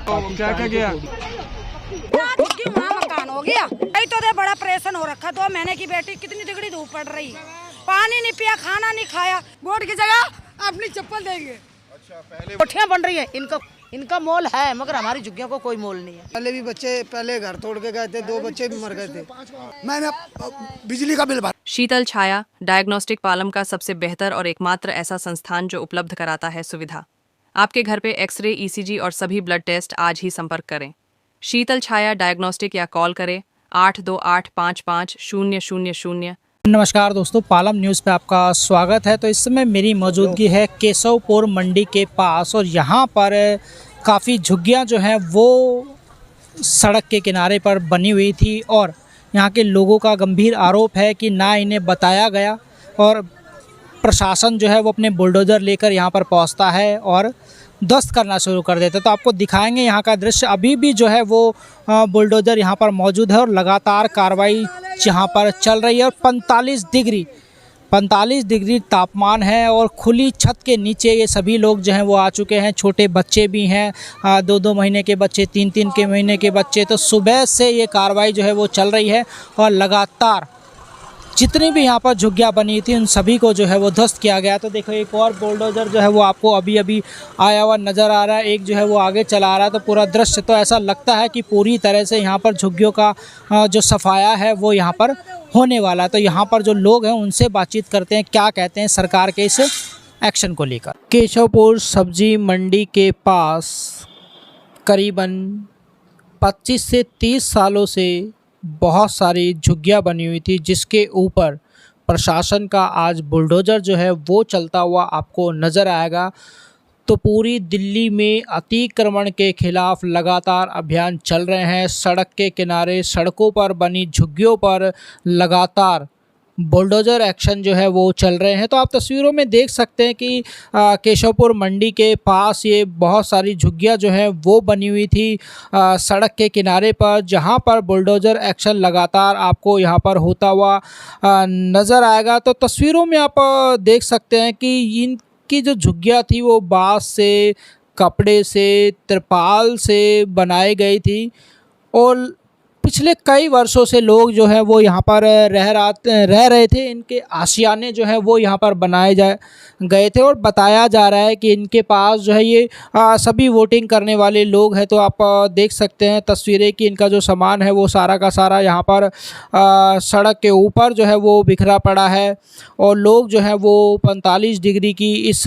क्या गया? वहाँ मकान हो गया। यही तो दे बड़ा परेशान हो रखा। 2 महीने की बेटी, कितनी दिगड़ी धूप पड़ रही, पानी नहीं पिया, खाना नहीं खाया, वोट की जगह अपनी चप्पल देंगे। अच्छा, पहले कोठियाँ बन रही है, इनका मोल है, मगर हमारी झुग्गियों को कोई मोल नहीं है। पहले भी बच्चे पहले घर तोड़ के गए थे, 2 बच्चे भी मर गए थे। मैंने बिजली का बिल भरा। शीतल छाया डायग्नोस्टिक पालम का सबसे बेहतर और एकमात्र ऐसा संस्थान जो उपलब्ध कराता है सुविधा। आपके घर पे एक्सरे, ईसीजी और सभी ब्लड टेस्ट आज ही संपर्क करें। शीतल छाया डायग्नोस्टिक या कॉल करें 82855000। नमस्कार दोस्तों, पालम न्यूज़ पे आपका स्वागत है। तो इस समय मेरी मौजूदगी है केशवपुर मंडी के पास और यहाँ पर काफ़ी झुग्गियाँ जो हैं वो सड़क के किनारे पर बनी हुई थी और यहाँ के लोगों का गंभीर आरोप है कि ना इन्हें बताया गया और प्रशासन जो है वो अपने बुलडोज़र लेकर यहाँ पर पहुँचता है और ध्वस्त करना शुरू कर देते। तो आपको दिखाएंगे यहाँ का दृश्य। अभी भी जो है वो बुलडोज़र यहाँ पर मौजूद है और लगातार कार्रवाई यहाँ पर चल रही है और 45 डिग्री तापमान है और खुली छत के नीचे ये सभी लोग जो हैं वो आ चुके हैं। छोटे बच्चे भी हैं, 2-2 महीने के बच्चे, 3-3 के महीने के बच्चे। तो सुबह से ये कार्रवाई जो है वो चल रही है और लगातार जितनी भी यहाँ पर झुग्गियाँ बनी थी उन सभी को जो है वो ध्वस्त किया गया। तो देखो एक और बुलडोज़र जो है वो आपको अभी अभी आया हुआ नज़र आ रहा है, एक जो है वो आगे चला रहा है। तो पूरा दृश्य तो ऐसा लगता है कि पूरी तरह से यहाँ पर झुग्गियों का जो सफाया है वो यहाँ पर होने वाला है। तो यहाँ पर जो लोग हैं उनसे बातचीत करते हैं, क्या कहते हैं सरकार के इस एक्शन को लेकर। केशवपुर सब्जी मंडी के पास करीबन 25 से 30 सालों से बहुत सारी झुग्गियाँ बनी हुई थी, जिसके ऊपर प्रशासन का आज बुलडोज़र जो है वो चलता हुआ आपको नज़र आएगा। तो पूरी दिल्ली में अतिक्रमण के खिलाफ लगातार अभियान चल रहे हैं। सड़क के किनारे, सड़कों पर बनी झुग्गियों पर लगातार बुलडोज़र एक्शन जो है वो चल रहे हैं। तो आप तस्वीरों में देख सकते हैं कि केशवपुर मंडी के पास ये बहुत सारी झुग्गियाँ जो हैं वो बनी हुई थी सड़क के किनारे पर, जहां पर बुलडोज़र एक्शन लगातार आपको यहां पर होता हुआ नज़र आएगा। तो तस्वीरों में आप देख सकते हैं कि इनकी जो झुग्गियाँ थी वो बाँस से, कपड़े से, तिरपाल से बनाई गई थी और पिछले कई वर्षों से लोग जो है वो यहाँ पर रह रहे थे। इनके आशियाने जो है वो यहाँ पर बनाए गए थे और बताया जा रहा है कि इनके पास जो है ये सभी वोटिंग करने वाले लोग हैं। तो आप देख सकते हैं तस्वीरें कि इनका जो सामान है वो सारा का सारा यहाँ पर सड़क के ऊपर जो है वो बिखरा पड़ा है और लोग जो है वो 45 डिग्री की इस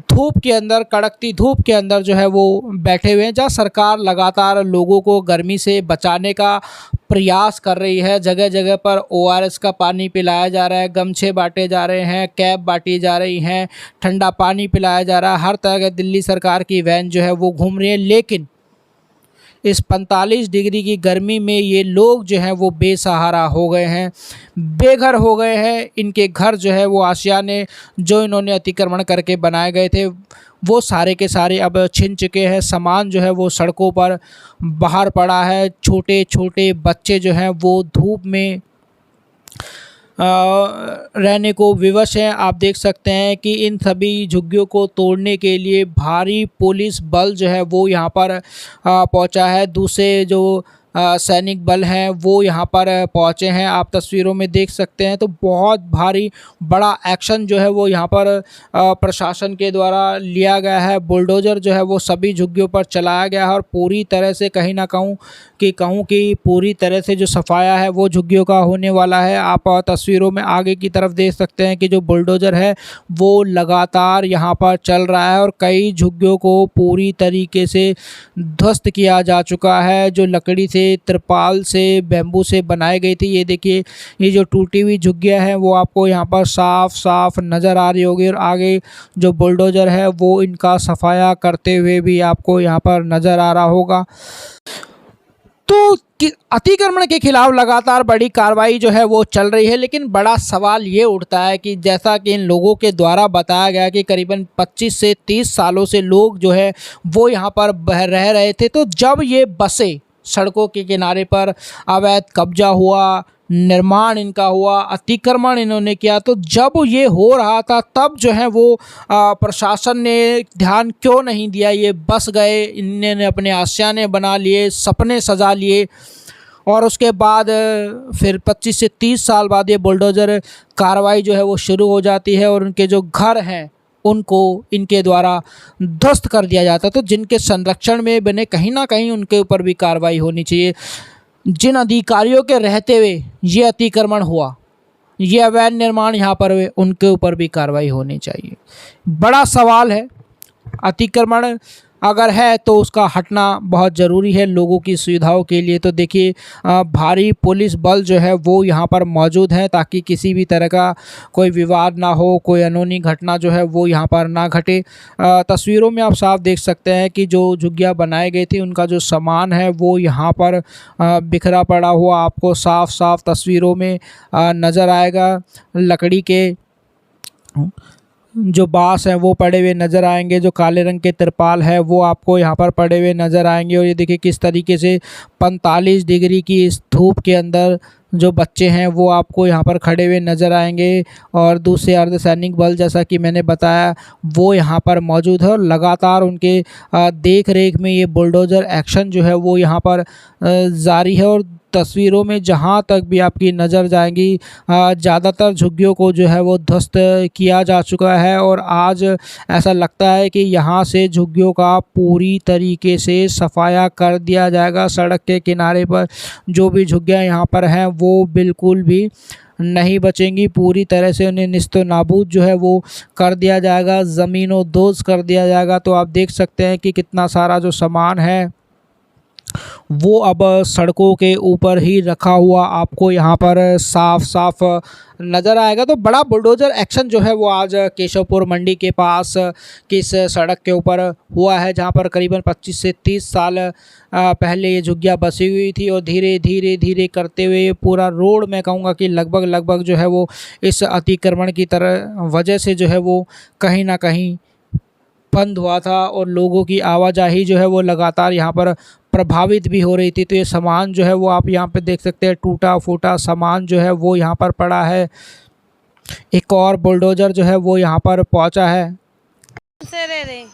धूप के अंदर, कड़कती धूप के अंदर जो है वो बैठे हुए हैं, जहाँ सरकार लगातार लोगों को गर्मी से बचाने का प्रयास कर रही है। जगह जगह पर ORS का पानी पिलाया जा रहा है, गमछे बांटे जा रहे हैं, कैप बांटी जा रही हैं, ठंडा पानी पिलाया जा रहा है। हर तरह के दिल्ली सरकार की वैन जो है वो घूम रही है। लेकिन इस 45 डिग्री की गर्मी में ये लोग जो हैं वो बेसहारा हो गए हैं, बेघर हो गए हैं। इनके घर जो है वो आशियाने जो इन्होंने अतिक्रमण करके बनाए गए थे वो सारे के सारे अब छिन चुके हैं। सामान जो है वो सड़कों पर बाहर पड़ा है। छोटे छोटे बच्चे जो हैं वो धूप में रहने को विवश हैं। आप देख सकते हैं कि इन सभी झुग्गियों को तोड़ने के लिए भारी पुलिस बल जो है वो यहाँ पर पहुँचा है। दूसरे जो सैनिक बल हैं वो यहाँ पर पहुँचे हैं, आप तस्वीरों में देख सकते हैं। तो बहुत भारी बड़ा एक्शन जो है वो यहाँ पर प्रशासन के द्वारा लिया गया है। बुलडोज़र जो है वो सभी झुग्गियों पर चलाया गया है और पूरी तरह से कहीं ना कहूँ कि पूरी तरह से जो सफाया है वो झुग्गियों का होने वाला है। आप तस्वीरों में आगे की तरफ देख सकते हैं कि जो बुलडोज़र है वो लगातार यहाँ पर चल रहा है और कई झुग्गियों को पूरी तरीके से ध्वस्त किया जा चुका है। जो लकड़ी से, तिरपाल से, बैम्बू से बनाई गई थी, ये देखिए ये जो टूटी हुई झुग्गियाँ हैं वो आपको यहाँ पर साफ साफ नज़र आ रही होगी और आगे जो बुलडोज़र है वो इनका सफाया करते हुए भी आपको यहाँ पर नज़र आ रहा होगा। तो अतिक्रमण के खिलाफ लगातार बड़ी कार्रवाई जो है वो चल रही है, लेकिन बड़ा सवाल ये उठता है कि जैसा कि इन लोगों के द्वारा बताया गया कि करीबन 25 से 30 सालों से लोग जो है वो यहाँ पर रह रहे थे। तो जब ये बसें सड़कों के किनारे पर अवैध कब्जा हुआ, निर्माण इनका हुआ, अतिक्रमण इन्होंने किया। तो जब ये हो रहा था तब जो है वो प्रशासन ने ध्यान क्यों नहीं दिया, ये बस गए, इन्होंने अपने आशियाने बना लिए, सपने सजा लिए और उसके बाद फिर 25 से 30 साल बाद ये बुलडोज़र कार्रवाई जो है वो शुरू हो जाती है और उनके जो घर हैं उनको इनके द्वारा ध्वस्त कर दिया जाता है। तो जिनके संरक्षण में बने कहीं ना कहीं उनके ऊपर भी कार्रवाई होनी चाहिए। जिन अधिकारियों के रहते हुए ये अतिक्रमण हुआ, ये अवैध निर्माण यहाँ पर हुए, उनके ऊपर भी कार्रवाई होनी चाहिए। बड़ा सवाल है, अतिक्रमण अगर है तो उसका हटना बहुत ज़रूरी है लोगों की सुविधाओं के लिए। तो देखिए भारी पुलिस बल जो है वो यहाँ पर मौजूद है ताकि किसी भी तरह का कोई विवाद ना हो, कोई अनहोनी घटना जो है वो यहाँ पर ना घटे। तस्वीरों में आप साफ देख सकते हैं कि जो झुग्गियाँ बनाए गए थे उनका जो सामान है वो यहाँ पर बिखरा पड़ा हुआ आपको साफ साफ तस्वीरों में नज़र आएगा। लकड़ी के जो बांस हैं वो पड़े हुए नज़र आएंगे, जो काले रंग के तिरपाल है वो आपको यहाँ पर पड़े हुए नज़र आएंगे। और ये देखिए किस तरीके से 45 डिग्री की इस धूप के अंदर जो बच्चे हैं वो आपको यहाँ पर खड़े हुए नज़र आएंगे और दूसरे अर्धसैनिक बल जैसा कि मैंने बताया वो यहाँ पर मौजूद है और लगातार उनके देख रेख में ये बुलडोज़र एक्शन जो है वो यहाँ पर जारी है। और तस्वीरों में जहाँ तक भी आपकी नज़र जाएंगी ज़्यादातर झुग्गियों को जो है वो ध्वस्त किया जा चुका है और आज ऐसा लगता है कि यहाँ से झुग्गियों का पूरी तरीके से सफाया कर दिया जाएगा। सड़क के किनारे पर जो भी झुग्गियाँ यहाँ पर हैं वो बिल्कुल भी नहीं बचेंगी, पूरी तरह से उन्हें निस्तो नाबूद जो है वो कर दिया जाएगा, ज़मीनों दोज़ कर दिया जाएगा। तो आप देख सकते हैं कि कितना सारा जो सामान है वो अब सड़कों के ऊपर ही रखा हुआ आपको यहाँ पर साफ साफ नज़र आएगा। तो बड़ा बुलडोज़र एक्शन जो है वो आज केशवपुर मंडी के पास किस सड़क के ऊपर हुआ है जहाँ पर करीबन 25 से 30 साल पहले ये झुग्गियाँ बसी हुई थी और धीरे धीरे धीरे करते हुए पूरा रोड मैं कहूँगा कि लगभग जो है वो इस अतिक्रमण की तरह वजह से जो है वो कहीं ना कहीं बंद हुआ था और लोगों की आवाजाही जो है वो लगातार यहाँ पर प्रभावित भी हो रही थी। तो ये सामान जो है वो आप यहाँ पे देख सकते हैं, टूटा फूटा सामान जो है वो यहाँ पर पड़ा है। एक और बुलडोज़र जो है वो यहाँ पर पहुँचा है। से दे दें,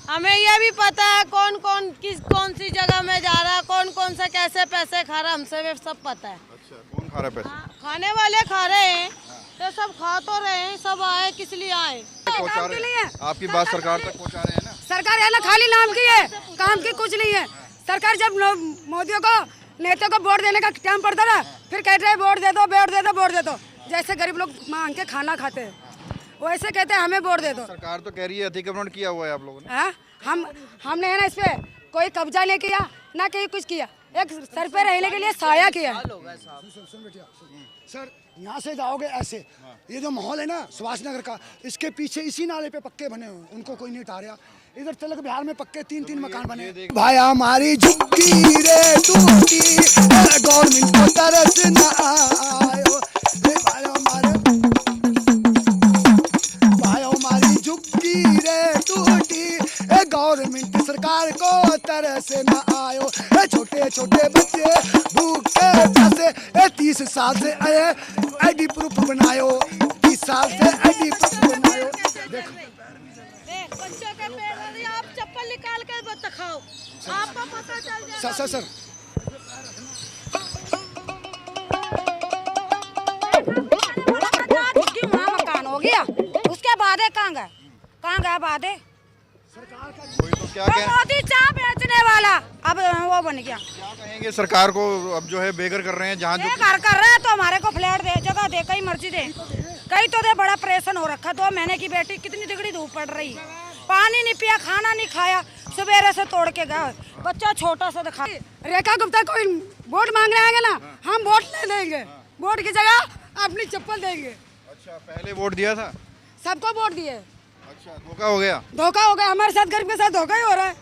हमें ये भी पता है कौन सी जगह में जा रहा है, कौन सा कैसे पैसे खा रहा है, हमसे भी सब पता है। अच्छा, कौन खा रहा है पैसे? खाने वाले खा रहे हैं तो सब खा तो रहे हैं, सब आए किस लिए आए? पहुंचा रहे हैं, आपकी बात सरकार तक पहुंचा रहे हैं ना? सरकार है ना खाली नाम की है, काम की कुछ नहीं है। सरकार जब मोदियों को नेता को वोट देने का टाइम पड़ता ना फिर कहते हैं वोट दे दो वोट दे दो वोट दे दो। जैसे गरीब लोग मांग के खाना खाते हैं वैसे कहते हैं हमें वोट दे दो। सरकार तो कह रही है अतिक्रमण किया हुआ है आप लोगों ने। हमने है ना इस पे कोई कब्जा नहीं किया ना कहीं कुछ किया, एक सर पे रहने के लिए साया किया। सर यहाँ से जाओगे ऐसे, ये जो माहौल है ना सुभाष नगर का, इसके पीछे इसी नाले पे पक्के बने हुए, उनको कोई नहीं हटा रहा। इधर तिलक बिहार में पक्के 3-3 मकान बने। भाई हमारी झुग्गी रे टूटी, गवर्नमेंट को तरस न आयो, भाई हमारी झुग्गी रे टूटी, गवर्नमेंट सरकार को तरस न आयो। छोटे छोटे बच्चे भूखे प्यासे 30 साल से आईडी प्रूफ बनायो, 30 साल से आईडी प्रूफ बनायो। देखो बच्चों के पेड़ आप चप्पल निकाल कर दिखाओ, आपको पता चल जाएगा। सर मकान हो गया उसके बाद कहाँ गया बाद कोई तो क्या कहें, मोदी चाय बेचने वाला अब वो बन गया। क्या कहेंगे सरकार को? अब जो है बेघर कर रहे हैं, जहाँ जो घर कर रहे हैं तो हमारे को फ्लैट दे, जगह दे, कहीं मर्जी दे, कहीं तो दे। बड़ा परेशान हो रखा, 2 महीने की बेटी, कितनी डिग्री धूप पड़ रही, पानी नहीं पिया, खाना नहीं खाया, सवेरे से तोड़ के गया, बच्चा छोटा सा दिखा। रेखा गुप्ता कोई वोट मांगने आएंगे ना, हम वोट नहीं देंगे, वोट की जगह अपनी चप्पल देंगे। अच्छा, पहले वोट दिया था? सबको वोट दिए। अच्छा, धोखा हो गया? धोखा हो गया, हमारे साथ गरीब के साथ धोखा ही हो रहा है।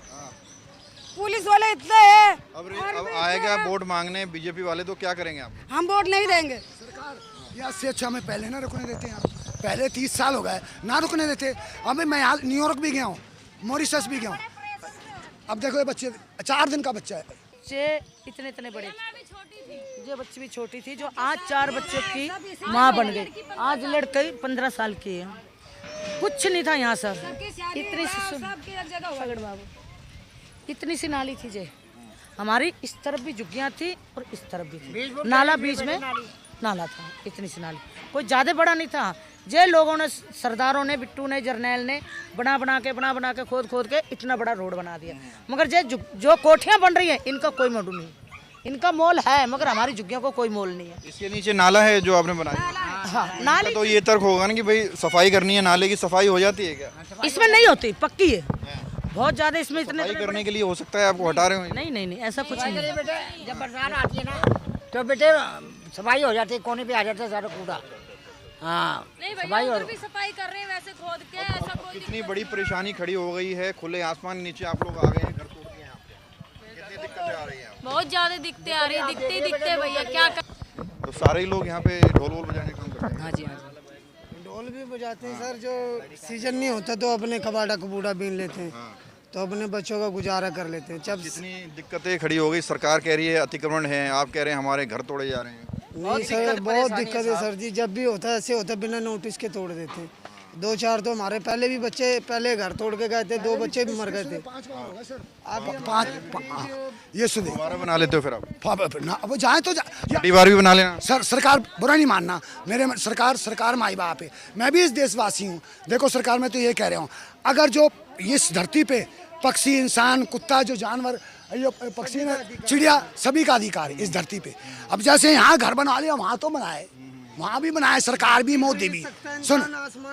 पुलिस वाले इतने हैं। अब आएगा वोट मांगने बीजेपी वाले तो क्या करेंगे आप? हम वोट नहीं देंगे। सरकार इससे अच्छा हमें पहले ना रुकने देते हैं। पहले 30 साल हो गए ना रुकने देते। अभी मैं यहाँ न्यूयॉर्क भी गया हूँ, मॉरिशस भी गया हूँ। अब देखो ये बच्चे 4 दिन का बच्चा है, बच्चे इतने बड़े ये बच्ची भी छोटी थी जो आज 4 बच्चों की माँ बन गई। आज लड़की 15 साल की है। कुछ नहीं था यहाँ सर। इतनी सी नाली थी जे हमारी, इस तरफ भी झुग्गियाँ थी और इस तरफ भी थी। नाला बीच में नाला था, इतनी सी नाली, कोई ज़्यादा बड़ा नहीं था। जे लोगों ने, सरदारों ने, बिट्टू ने, जर्नैल ने बना बना के खोद के इतना बड़ा रोड बना दिया। मगर जो कोठियाँ बन रही हैं इनका कोई मोल नहीं। इनका मोल है मगर हमारी झुग्गियों को कोई मोल नहीं है। इसके नीचे नाला है जो आपने बनाया? हाँ, नाली तो ये तर्क होगा ना कि भाई सफाई करनी है, नाले की सफाई हो जाती है क्या? इसमें नहीं होती, पक्की है बहुत ज्यादा। इसमें इतने सफाई करने के लिए हो सकता है आपको हटा रहे हो? नहीं ऐसा कुछ नहीं है। जब बरसात आती है ना तो बेटे सफाई हो जाती है, कोने पे आ जाता है सारा कूड़ा। हाँ, सफाई हो, सफाई कर रहे हैं वैसे खोद के, ऐसा कोई इतनी बड़ी परेशानी खड़ी हो गई है, खुले आसमान नीचे आप लोग आ गए हैं, घर तोड़ दिए यहाँ पे। कितनी दिक्कतें आ रही हैं? बहुत ज्यादा दिखते आ रही, दिखते भैया क्या तो सारे ही लोग यहाँ पे ढोल वोल बजाने का काम करते हैं? हाँ जी, हाँ जी। ढोल भी बजाते हैं सर, जो सीजन नहीं होता तो अपने कबाड़ा कबूड़ा बीन लेते हैं, तो अपने बच्चों का गुजारा कर लेते हैं। जब कितनी दिक्कतें खड़ी हो गई, सरकार कह रही है अतिक्रमण है, आप कह रहे हैं हमारे घर तोड़े जा रहे हैं। नहीं सर, बहुत दिक्कत है सर जी। जब भी होता है ऐसे होता है, बिना नोटिस के तोड़ देते हैं। 2-4 तो हमारे पहले भी बच्चे पहले घर तोड़ के गए थे, 2 बच्चे भी मर गए थे। ये सुनिए, दोबारा बना लेते हो फिर आप? अब जाए तो अगली बार भी बना लेना। सर, सरकार बुरा नहीं मानना, मेरे सरकार माई बाप है, मैं भी इस देशवासी हूँ। देखो सरकार, मैं तो ये कह रहा हूँ, अगर जो इस धरती पे पक्षी, इंसान, कुत्ता, जो जानवर, ये पक्षी ने, चिड़िया, सभी का अधिकार है इस धरती पे। अब जैसे यहाँ घर बना लिया, वहाँ तो बनाए, वहाँ भी बनाए, सरकार भी, मोदी भी। सुन,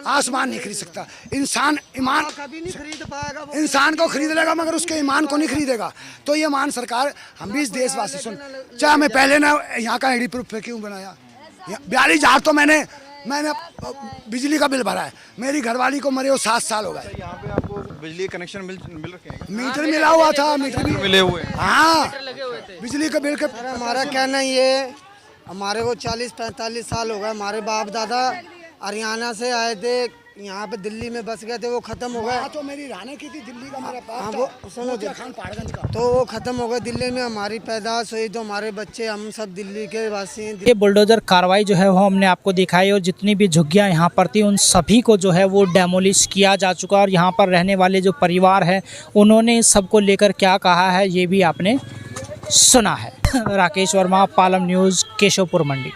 आसमान नहीं खरीद सकता इंसान। ईमान कभी नहीं खरीद पाएगा, इंसान को खरीद लेगा मगर उसके ईमान को नहीं खरीदेगा। तो ये मान सरकार, हम भी इस देशवासी। सुन, चाहे मैं पहले ना यहाँ का एडी प्रूफ क्यों बनाया, 42,000 तो मैंने बिजली का बिल भरा है। मेरी घरवाली को मरे हो 7 साल हो गए। यहाँ पे आपको बिजली कनेक्शन मिल रखे हैं? मीटर मिला हुआ था, मीटर भी मिले हुए हैं। हाँ, बिजली का बिल के। हमारा कहना ये, हमारे को 40-45 साल हो गए। हमारे बाप दादा हरियाणा से आए थे, यहाँ पे दिल्ली में बस गए थे, वो खत्म हो गए। तो मेरी रहने की थी दिल्ली का, मेरा बाप हाँ, था, वो सुनो खान पहाड़गंज का। तो वो खत्म हो गए। दिल्ली में हमारी पैदाइश हुई, तो हमारे बच्चे, हम सब दिल्ली के वासी हैं। ये बुलडोजर कार्रवाई जो है वो हमने आपको दिखाई, और जितनी भी झुग्गियाँ यहाँ पर थी उन सभी को जो है वो डेमोलिश किया जा चुका। और यहाँ पर रहने वाले जो परिवार हैं उन्होंने इस सबको लेकर क्या कहा है ये भी आपने सुना है। राकेश वर्मा, पालम न्यूज़, केशवपुर मंडी।